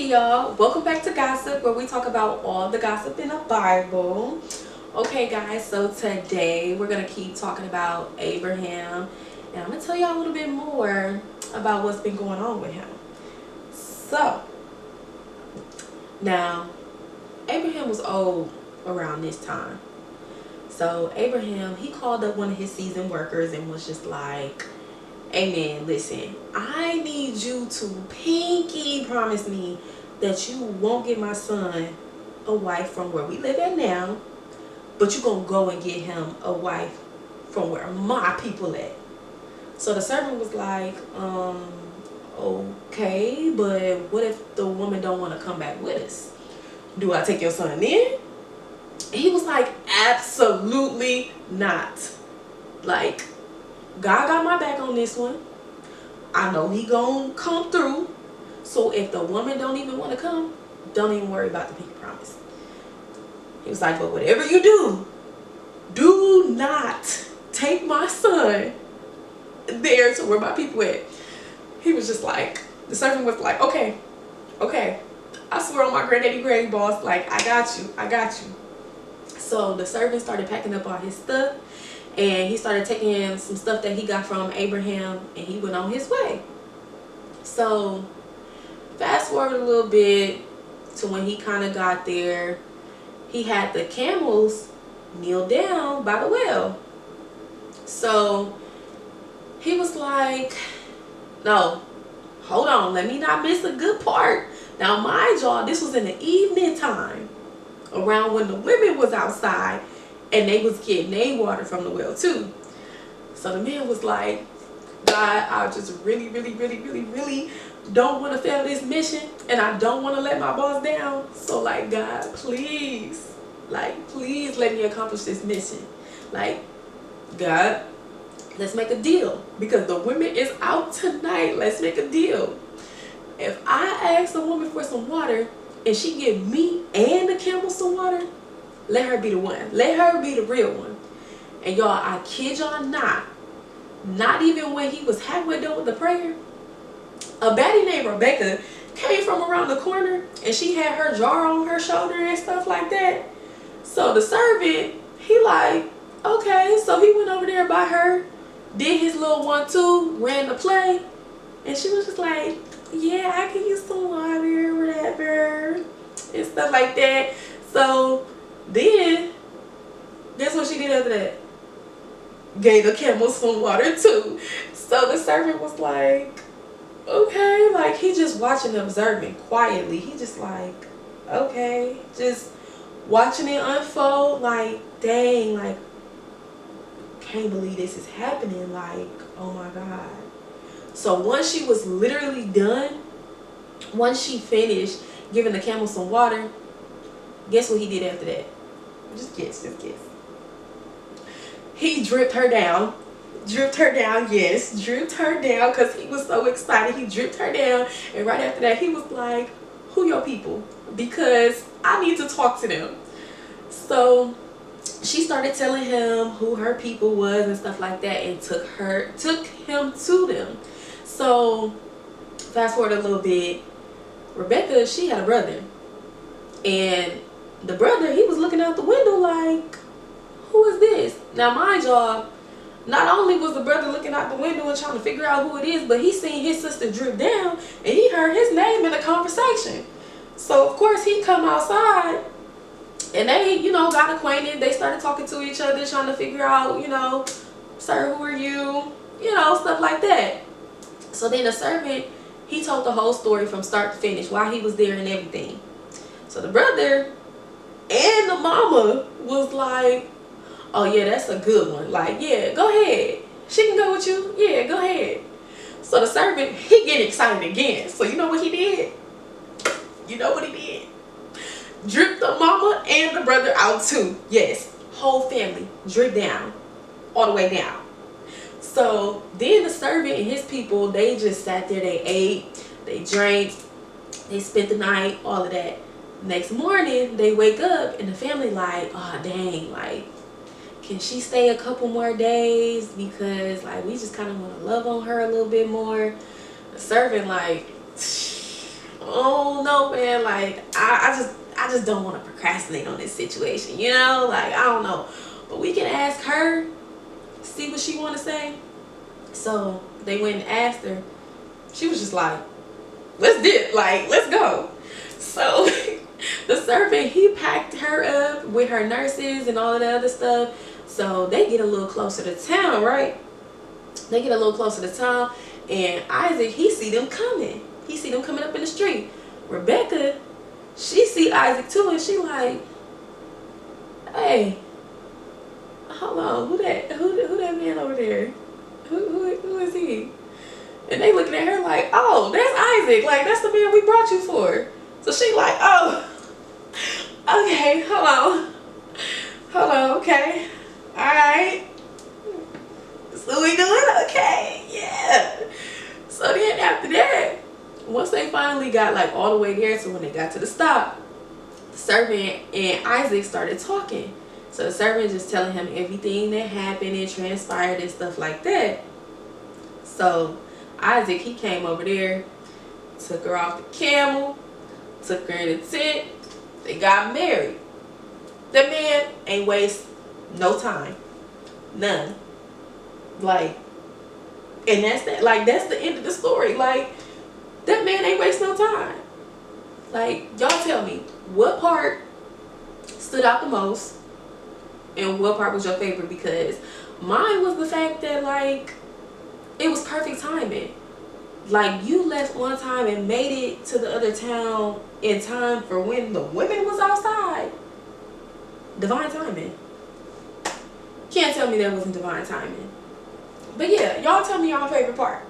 Hey y'all, welcome back to Gossip, where we talk about all the gossip in the Bible. Okay guys, so today we're going to keep talking about Abraham, and I'm going to tell y'all a little bit more about what's been going on with him. So, now, Abraham was old around this time. So Abraham, he called up one of his seasoned workers and was just like, "Hey man, listen, I need you to pinky promise me that you won't get my son a wife from where we live at now, but you're going to go and get him a wife from where my people at." So the servant was like, okay, but what if the woman don't want to come back with us? Do I take your son in? He was like, absolutely not. Like, God got my back on this one. I know he gonna come through. So if the woman don't even want to come, don't even worry about the pinky promise. He was like, but whatever you do not take my son there to where my people at. He was just like, the servant was like, okay. I swear on my granddaddy grave, boss, like, I got you. So the servant started packing up all his stuff, and he started taking some stuff that he got from Abraham, and he went on his way. So fast forward a little bit to when he kind of got there. He had the camels kneel down by the well. So he was like, no, hold on, let me not miss a good part. Now mind y'all, this was in the evening time, around when the women was outside and they was getting their water from the well too. So the man was like, God, I just really don't want to fail this mission, and I don't want to let my boss down. So like, God, please let me accomplish this mission. Like, God, let's make a deal, because the women is out tonight. Let's make a deal. If I ask a woman for some water and she give me and the camel some water, let her be the one. Let her be the real one. And y'all, I kid y'all not even when he was halfway done with the prayer, a baddie named Rebecca came from around the corner, and she had her jar on her shoulder and stuff like that. So the servant, he like, okay. So he went over there by her, did his little 1-2, ran the play, and she was just like, yeah, I can use some water, whatever, and stuff like that. So then, guess what she did after that? Gave the camels some water too. So the servant was like, okay, like, he just watching, observing quietly. He just like, okay, just watching it unfold. Like, dang, like, can't believe this is happening. Like, oh my God. So once she was literally done, once she finished giving the camel some water, guess what he did after that? Just guess. He dripped her down, yes, dripped her down, because he was so excited. He dripped her down, and right after that, he was like, who your people? Because I need to talk to them. So she started telling him who her people was and stuff like that, and took him to them. So fast forward a little bit, Rebecca, she had a brother, and the brother, he was looking out the window like, who is this? Now mind y'all, not only was the brother looking out the window and trying to figure out who it is, but he seen his sister drip down, and he heard his name in the conversation. So of course he come outside, and they, got acquainted. They started talking to each other, trying to figure out, sir, who are you? Stuff like that. So then the servant, he told the whole story from start to finish, why he was there and everything. So the brother and the mama was like, oh yeah, that's a good one. Like, yeah, go ahead. She can go with you. Yeah, go ahead. So the servant, he get excited again. So you know what he did? Dripped the mama and the brother out too. Yes, whole family dripped down, all the way down. So then the servant and his people, they just sat there, they ate, they drank, they spent the night, all of that. Next morning, they wake up and the family like, oh dang, like, can she stay a couple more days? Because like, we just kind of want to love on her a little bit more. The servant like, oh no, man, like I just don't want to procrastinate on this situation, you know? Like, I don't know. But we can ask her, see what she want to say. So they went and asked her. She was just like, let's dip, like, let's go. So the servant, he packed her up with her nurses and all of the other stuff. So they get a little closer to town, right? They get a little closer to town, and Isaac, he see them coming. He see them coming up in the street. Rebecca, she see Isaac too, and she like, hey, hold on, who that man over there? Who is he? And they looking at her like, oh, that's Isaac. Like, that's the man we brought you for. So she like, oh, okay, hold on, okay, all right. So we doing okay, yeah. So then after that, once they finally got like all the way there, so when they got to the stop, the servant and Isaac started talking. So the servant just telling him everything that happened and transpired and stuff like that. So Isaac, he came over there, took her off the camel, took her in the tent. They got married. The man ain't waste no time, none. Like, and that's that. Like, that's the end of the story. Like, that man ain't waste no time. Like, y'all tell me, what part stood out the most and what part was your favorite? Because mine was the fact that, like, it was perfect timing. Like, you left on time and made it to the other town in time for when the women was outside. Divine timing. Can't tell me that wasn't divine timing. But yeah, y'all tell me y'all favorite part.